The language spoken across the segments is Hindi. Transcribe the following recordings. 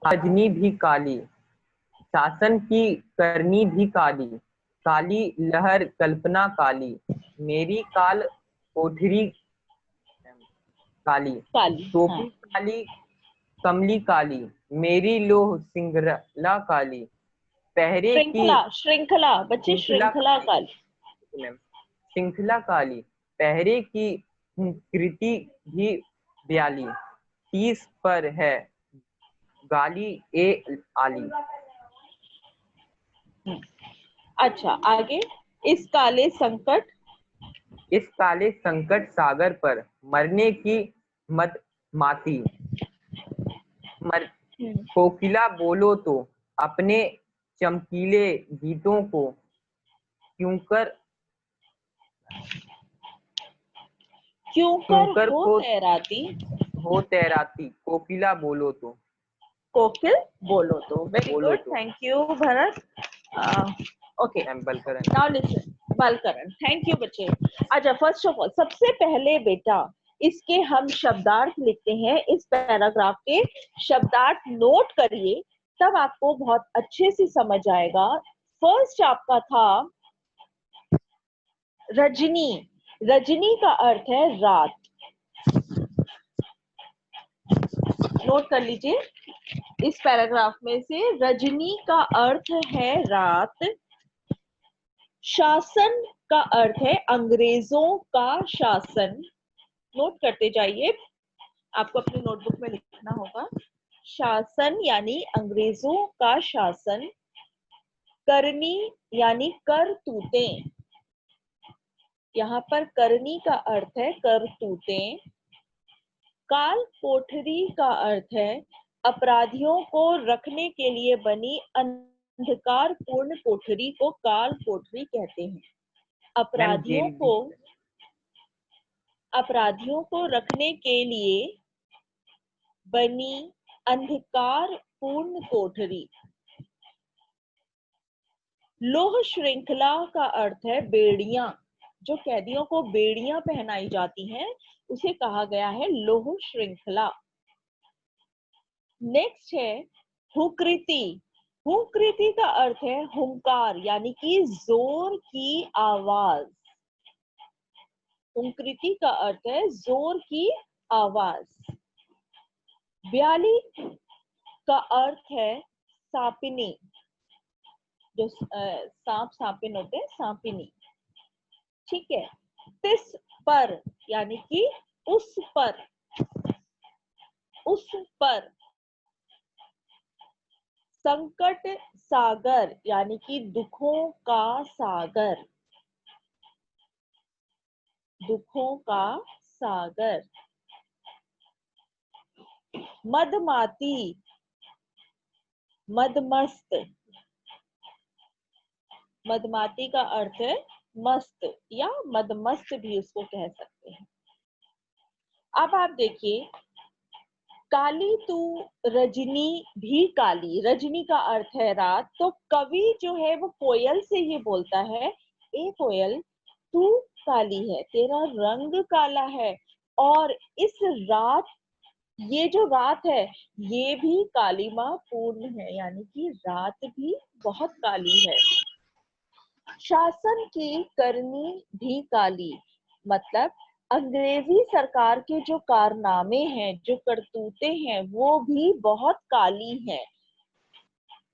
रजनी भी काली, शासन की करनी भी काली, काली लहर कल्पना काली, मेरी काल कोठरी काली, काली, हाँ। टोपी काली, कमली काली, मेरी लोह सिंगला काली, पहरे की श्रृंखला, श्रृंखला बच्चे, श्रृंखला श्रृंखला काली, काली। मैम श्रृंखला काली, पहरे की कृति भी ब्याली, 30 पर है गाली ए आली। अच्छा, आगे। इस काले संकट, इस काले संकट सागर पर मरने की मत माती, मर कोकिला बोलो तो अपने चमकीले गीतों को क्यों कर क्यों क्यों कर कर हो को तैराती, हो तैराती, कोकिला बोलो तो कोकिल बोलो तो। वेरी बोलो गुड, तो thank you Bharat. Okay, ma'am Balkaran. Now listen, Balkaran, thank you बच्चे। अच्छा, फर्स्ट ऑफ ऑल, सबसे पहले बेटा इसके हम शब्दार्थ लिखते हैं। इस पैराग्राफ के शब्दार्थ नोट करिए, तब आपको बहुत अच्छे से समझ आएगा। फर्स्ट आपका था रजनी। रजनी का अर्थ है रात। नोट कर लीजिए, इस पैराग्राफ में से रजनी का अर्थ है रात। शासन का अर्थ है अंग्रेजों का शासन। नोट करते जाइए, आपको अपनी नोटबुक में लिखना होगा। शासन यानी अंग्रेजों का शासन। करनी यानी करतूतें। यहाँ पर करनी का अर्थ है करतूतें। काल कोठरी का अर्थ है अपराधियों को रखने के लिए बनी अंधकार पूर्ण कोठरी को काल कोठरी कहते हैं। मैम जेल भी अपराधियों को रखने के लिए बनी अंधकार पूर्ण कोठरी। लोह श्रृंखला का अर्थ है बेड़ियां। जो कैदियों को बेड़ियां पहनाई जाती हैं उसे कहा गया है लोह श्रृंखला। नेक्स्ट है हुकृति। हुकृति का अर्थ है हुंकार यानी कि जोर की आवाज। हुकृति का अर्थ है जोर की आवाज। ब्याली का अर्थ है सांपिनी। जो सांप सांपिन होते हैं, सांपिनी। ठीक है। तिस पर यानी कि उस पर, उस पर। संकट सागर यानी कि दुखों का सागर, दुखों का सागर। मदमाती, मदमस्त। मदमाती का अर्थ है मस्त या मदमस्त भी उसको कह सकते हैं। अब आप देखिए, काली तू रजनी भी काली। रजनी का अर्थ है रात। तो कवि जो है वो कोयल से ये बोलता है, ए कोयल तू काली है, तेरा रंग काला है, और इस रात, ये जो रात है ये भी कालिमा पूर्ण है, यानी कि रात भी बहुत काली है। शासन की करनी भी काली, मतलब अंग्रेजी सरकार के जो कारनामे हैं, जो करतूते हैं, वो भी बहुत काली हैं।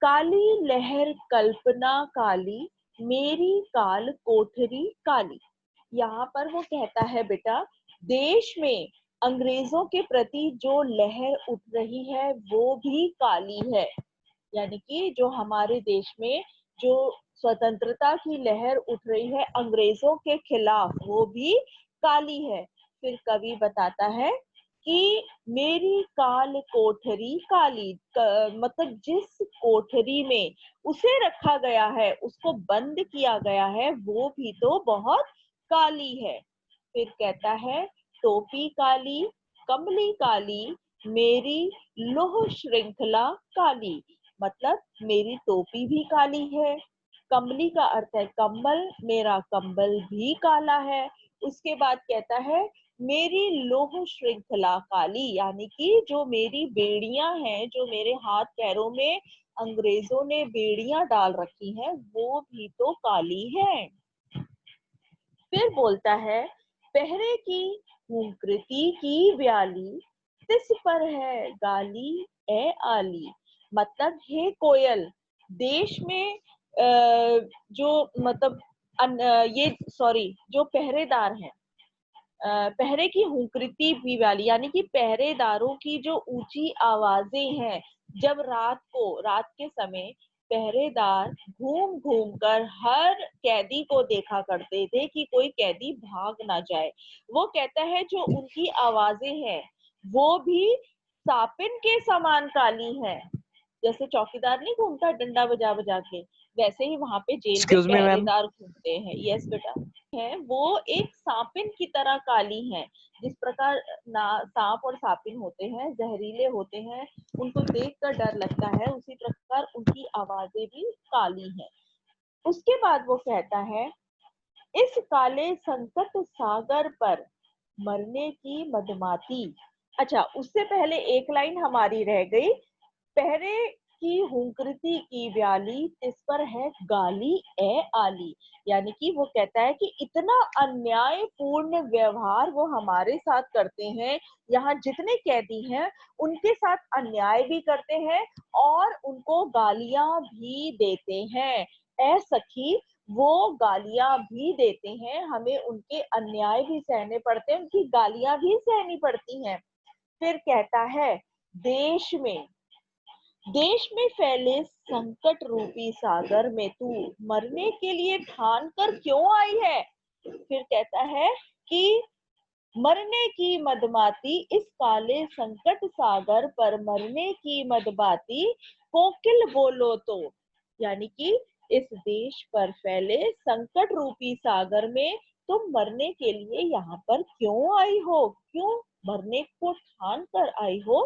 काली लहर कल्पना काली, मेरी काल कोठरी काली। यहाँ पर वो कहता है बेटा, देश में अंग्रेजों के प्रति जो लहर उठ रही है वो भी काली है। यानी कि जो हमारे देश में जो स्वतंत्रता की लहर उठ रही है अंग्रेजों के खिलाफ, वो भी काली है। फिर कवि बताता है कि मेरी काल कोठरी काली, मतलब जिस कोठरी में उसे रखा गया है, उसको बंद किया गया है, वो भी तो बहुत काली है। फिर कहता है टोपी काली, कमली काली, मेरी लोह श्रृंखला काली, मतलब मेरी टोपी भी काली है। कमली का अर्थ है कंबल, मेरा कंबल भी काला है। उसके बाद कहता है मेरी लोह श्रृंखला काली, यानी कि जो मेरी बेड़ियां हैं, जो मेरे हाथ पैरों में अंग्रेजों ने बेड़ियां डाल रखी हैं, वो भी तो काली है। फिर बोलता है, पहरे की हुंकृति की व्याली, तिस पर है गाली ए आली। मतलब हे कोयल, देश में जो मतलब ये सॉरी जो पहरेदार हैं, पहरे की हुंकृति भी वाली, यानी कि पहरेदारों की जो ऊंची आवाजें हैं, जब रात के समय पहरेदार घूम घूम कर हर कैदी को देखा करते थे कि कोई कैदी भाग ना जाए। वो कहता है जो उनकी आवाजें हैं वो भी सापिन के समान काली हैं। जैसे चौकीदार नहीं घूमता डंडा बजा बजा के, वैसे ही वहां पे जेल में एक्सक्यूज मी मैम। पहरेदार घूमते हैं। यस बेटा, है वो एक सांपिन की तरह काली है। जिस प्रकार सांप और सांपिन होते हैं, जहरीले होते हैं, उनको देखकर डर लगता है, उसी प्रकार उनकी आवाजें भी काली हैं। उसके बाद वो कहता है, इस काले संकट सागर पर मरने की मदमाती। अच्छा, उससे पहले एक लाइन हमारी रह गई, पहरे की हुंकृति की व्याली, तिस पर है गाली ए आली। यानी कि वो कहता है कि इतना अन्यायपूर्ण व्यवहार वो हमारे साथ करते हैं, यहाँ जितने कैदी हैं उनके साथ अन्याय भी करते हैं और उनको गालियां भी देते हैं। ए सखी, वो गालियां भी देते हैं, हमें उनके अन्याय भी सहने पड़ते हैं, उनकी गालियां भी सहनी पड़ती हैं। फिर कहता है, देश में देश में फैले संकट रूपी सागर में तू मरने के लिए ठान कर क्यों आई है। फिर कहता है कि मरने की मदमाती, इस काले संकट सागर पर मरने की मदबाती, कोकिल बोलो तो। यानी कि इस देश पर फैले संकट रूपी सागर में तुम मरने के लिए यहाँ पर क्यों आई हो, क्यों मरने को ठान कर आई हो।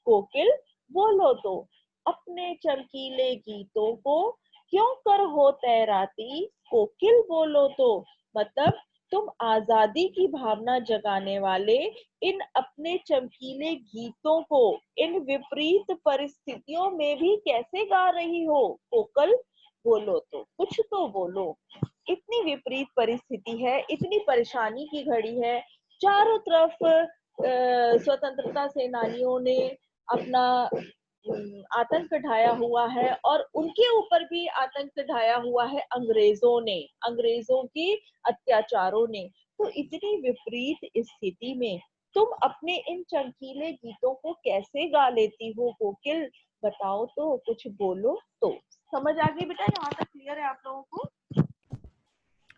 कोकिल बोलो तो, अपने चमकीले गीतों को क्यों कर हो तैराती। कोकिल बोलो तो, मतलब तुम आजादी की भावना जगाने वाले इन अपने चमकीले गीतों को इन विपरीत परिस्थितियों में भी कैसे गा रही हो। कोकिल बोलो तो, कुछ तो बोलो। इतनी विपरीत परिस्थिति है, इतनी परेशानी की घड़ी है, चारों तरफ स्वतंत्रता सेनानियों ने अपना आतंक ढाया हुआ है और उनके ऊपर भी आतंक ढाया हुआ है अंग्रेजों ने, अंग्रेजों की अत्याचारों ने। तो इतनी विपरीत स्थिति में तुम अपने इन चमकीले गीतों को कैसे गा लेती हो कोकिल, बताओ तो, कुछ बोलो तो। समझ आ गई बेटा, यहाँ तक क्लियर है आप लोगों को?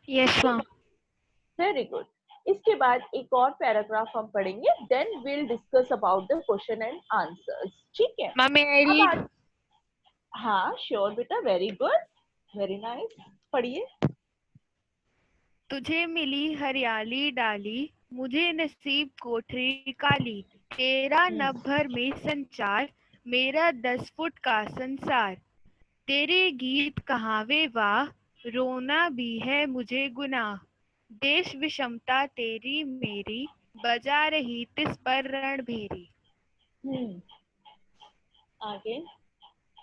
Yes ma'am. Very good. इसके बाद एक और पैराग्राफ हम पढ़ेंगे, then will discuss about the question and answers. ठीक है, मैम may I अब read? आज, हाँ श्योर बेटा, वेरी गुड, वेरी नाइस, पढ़िए। तुझे मिली हरियाली डाली, मुझे नसीब कोठरी काली। तेरा नभ भर में संचार, मेरा 10 फुट का संसार। तेरे गीत कहावे वाह, रोना भी है मुझे गुनाह। देश विषमता तेरी मेरी, बजा रही तिस पर रणभेरी। आगे।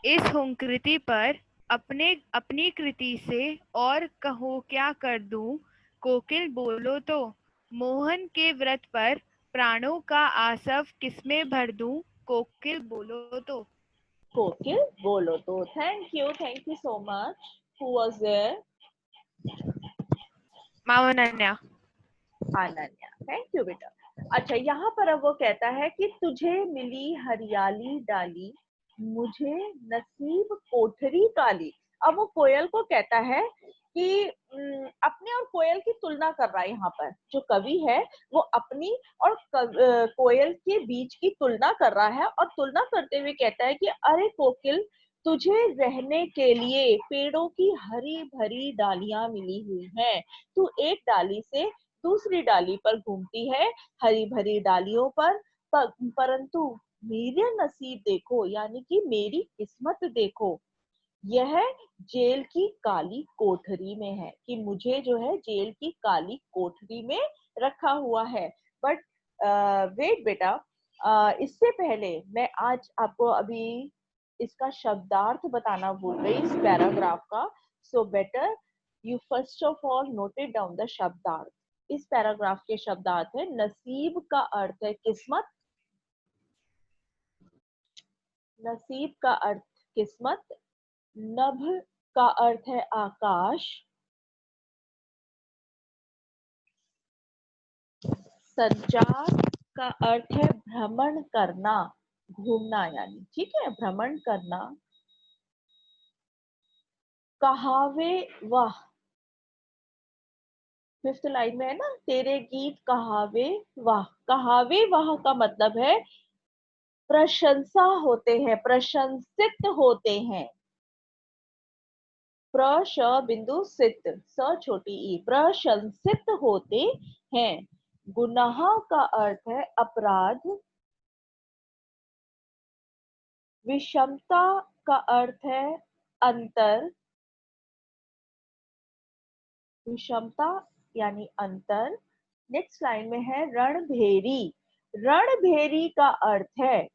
इस हुंकृति पर अपनी कृति से और कहो क्या कर दूं। कोकिल बोलो तो, मोहन के व्रत पर प्राणों का आसव किसमें भर दूं। कोकिल बोलो तो। कोकिल बोलो तो। Thank you so much. Who was there? माँ अनन्या। अनन्या, थैंक यू बेटा। अच्छा, यहाँ पर अब वो कहता है कि तुझे मिली हरियाली डाली, मुझे नसीब कोठरी काली। अब वो कोयल को कहता है कि अपने और कोयल की तुलना कर रहा है। यहाँ पर जो कवि है वो अपनी और कोयल के बीच की तुलना कर रहा है और तुलना करते हुए कहता है कि अरे कोकिल, तुझे रहने के लिए पेड़ों की हरी भरी डालियां मिली हुई हैं। तू एक डाली से दूसरी डाली पर घूमती है, हरी भरी डालियों पर, परंतु मेरे नसीब देखो, यानी कि मेरी किस्मत देखो, यह जेल की काली कोठरी में है, कि मुझे जो है जेल की काली कोठरी में रखा हुआ है। बट वेट बेटा, इससे पहले मैं आज आपको अभी इसका शब्दार्थ बताना भूल गई इस पैराग्राफ का। So better you first of all noted down the शब्दार्थ। इस पैराग्राफ के शब्दार्थ है, नसीब का अर्थ है किस्मत, नसीब का अर्थ किस्मत, नभ का अर्थ है आकाश, संचार का अर्थ है भ्रमण करना, घूमना यानी, ठीक है, भ्रमण करना। कहावे वाह, फिफ्थ लाइन में है ना, तेरे गीत कहावे वाह। कहावे वाह का मतलब है प्रशंसा होते हैं, प्रशंसित होते हैं। प्रश बिंदु सित, स छोटी ई, प्रशंसित होते हैं। गुनाह का अर्थ है अपराध, विषमता का अर्थ है अंतर, विषमता यानी अंतर। नेक्स्ट लाइन में है रणभेरी। रणभेरी का अर्थ है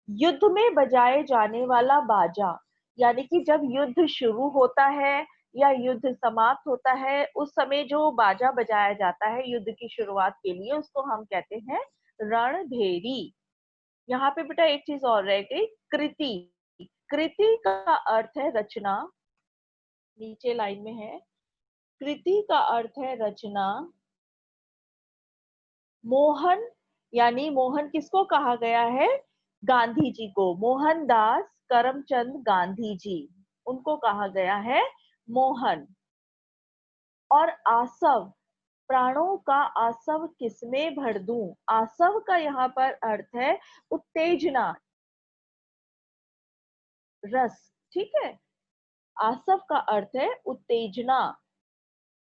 युद्ध में बजाए जाने वाला बाजा, यानी कि जब युद्ध शुरू होता है या युद्ध समाप्त होता है उस समय जो बाजा बजाया जाता है युद्ध की शुरुआत के लिए, उसको हम कहते हैं रणभेरी। यहाँ पे बेटा एक चीज और रह गई, कृति। कृति का अर्थ है रचना, नीचे लाइन में है, कृति का अर्थ है रचना। मोहन यानी मोहन किसको कहा गया है, गांधी जी को, मोहनदास करमचंद गांधी जी, उनको कहा गया है मोहन। और आसव, प्राणों का आसव किसमें भर दूं। आसव का यहाँ पर अर्थ है उत्तेजना, रस, ठीक है। आसव का अर्थ है उत्तेजना,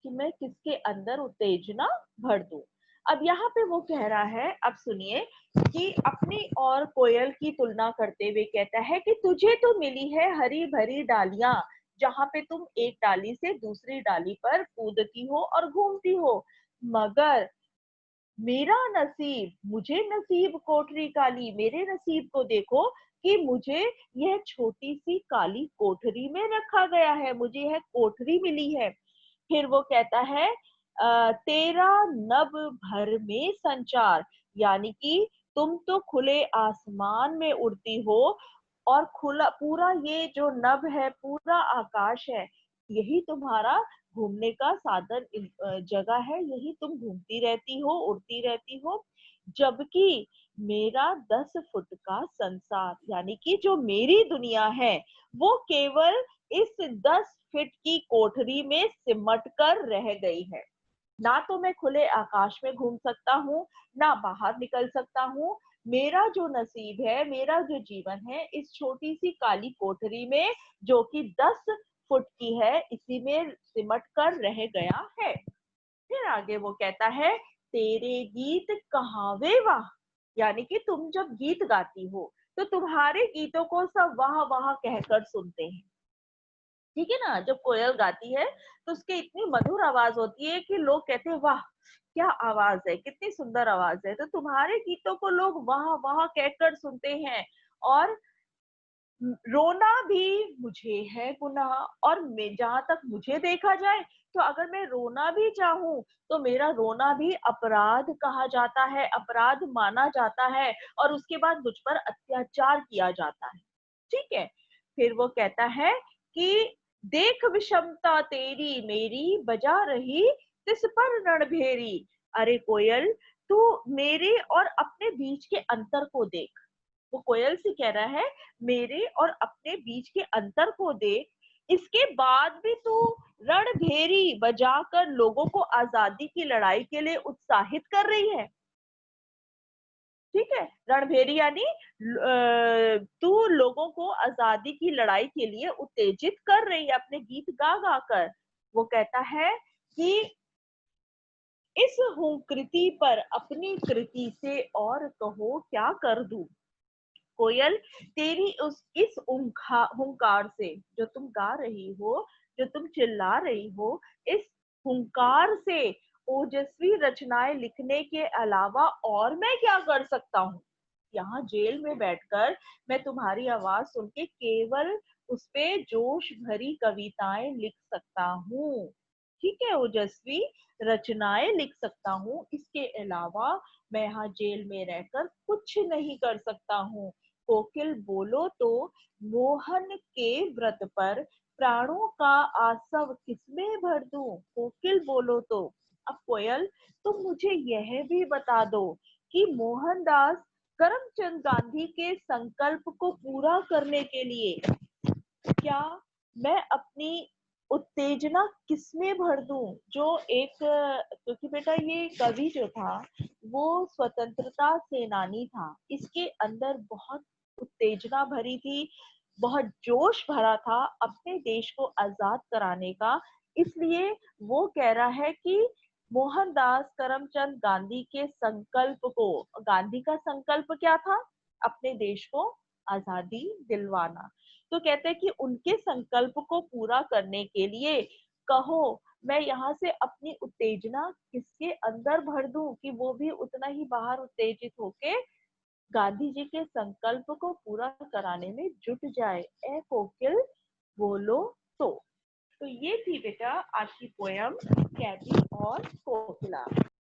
कि मैं किसके अंदर उत्तेजना भर दूं। अब यहाँ पे वो कह रहा है, अब सुनिए, कि अपनी और कोयल की तुलना करते हुए कहता है कि तुझे तो मिली है हरी भरी डालियां, जहां पे तुम एक डाली से दूसरी डाली पर कूदती हो और घूमती हो, मगर मेरा नसीब, मुझे नसीब कोठरी काली, मेरे नसीब को देखो कि मुझे यह छोटी सी काली कोठरी में रखा गया है, मुझे यह कोठरी मिली है। फिर वो कहता है तेरा नभ भर में संचार, यानी कि तुम तो खुले आसमान में उड़ती हो और खुला पूरा ये जो नभ है, पूरा आकाश है, यही तुम्हारा घूमने का साधन, जगह है, यही तुम घूमती रहती हो, उड़ती रहती हो। जबकि मेरा 10 फुट का संसार, यानी कि जो मेरी दुनिया है वो केवल इस 10 फीट की कोठरी में सिमट कर रह गई है। ना तो मैं खुले आकाश में घूम सकता हूँ, ना बाहर निकल सकता हूँ। मेरा जो नसीब है, मेरा जो जीवन है, इस छोटी सी काली कोठरी में जो कि 10 फुट की है, इसी में सिमट कर रह गया है। फिर आगे वो कहता है तेरे गीत कहावे वाह, यानी कि तुम जब गीत गाती हो तो तुम्हारे गीतों को सब वाह वाह कहकर सुनते हैं, ठीक है ना। जब कोयल गाती है तो उसकी इतनी मधुर आवाज होती है कि लोग कहते हैं वाह क्या आवाज है, कितनी सुंदर आवाज है। तो तुम्हारे गीतों को लोग वाह वाह कहकर सुनते हैं। और रोना भी मुझे है गुनाह, और जहां तक मुझे देखा जाए तो अगर मैं रोना भी चाहूं तो मेरा रोना भी अपराध कहा जाता है, अपराध माना जाता है, और उसके बाद मुझ पर अत्याचार किया जाता है, ठीक है। फिर वो कहता है कि देख विषमता तेरी मेरी बजा रही तिस पर रणभेरी। अरे कोयल, तू मेरे और अपने बीच के अंतर को देख। वो कोयल से कह रहा है मेरे और अपने बीच के अंतर को देख, इसके बाद भी तू रणभेरी बजाकर लोगों को आजादी की लड़ाई के लिए उत्साहित कर रही है, ठीक है। रणभेरी यानी तू लोगों को आजादी की लड़ाई के लिए उत्तेजित कर रही है अपने गीत गा गा कर। वो कहता है कि इस हूँ कृति पर अपनी कृति से और कहो क्या कर दूं। कोयल, तेरी इस हुंकार से जो तुम गा रही हो, जो तुम चिल्ला रही हो, इस हुंकार से ओजस्वी रचनाएं लिखने के अलावा और मैं क्या कर सकता हूँ? यहाँ जेल में बैठकर मैं तुम्हारी आवाज सुन के केवल उस पे जोश भरी कविताएं लिख सकता हूँ। ठीक है, ओजस्वी रचनाएं लिख सकता हूँ, इसके अलावा मैं यहाँ जेल में रहकर कुछ नहीं कर सकता हूँ। कोकिल बोलो तो मोहन के व्रत पर प्राणों का आसव किसमें भर दूं? कोकिल बोलो तो। अब कोयल, तुम मुझे यह भी बता दो कि मोहनदास करमचंद गांधी के संकल्प को पूरा करने के लिए क्या मैं अपनी उत्तेजना किसमें भर दूं? जो एक, क्योंकि बेटा ये कवि जो था वो स्वतंत्रता सेनानी था, इसके अंदर बहुत उत्तेजना भरी थी, बहुत जोश भरा था अपने देश को आजाद कराने का। इसलिए वो कह रहा है कि मोहनदास करमचंद गांधी के संकल्प को, गांधी का संकल्प क्या था? अपने देश को आजादी दिलवाना। तो कहते हैं कि उनके संकल्प को पूरा करने के लिए कहो मैं यहाँ से अपनी उत्तेजना किसके अंदर भर दूं कि वो भी उतना ही बाहर उत्तेजित होके गांधी जी के संकल्प को पूरा कराने में जुट जाए। ए कोकिल बोलो तो ये थी बेटा आज की पोयम कैदी और कोकिला।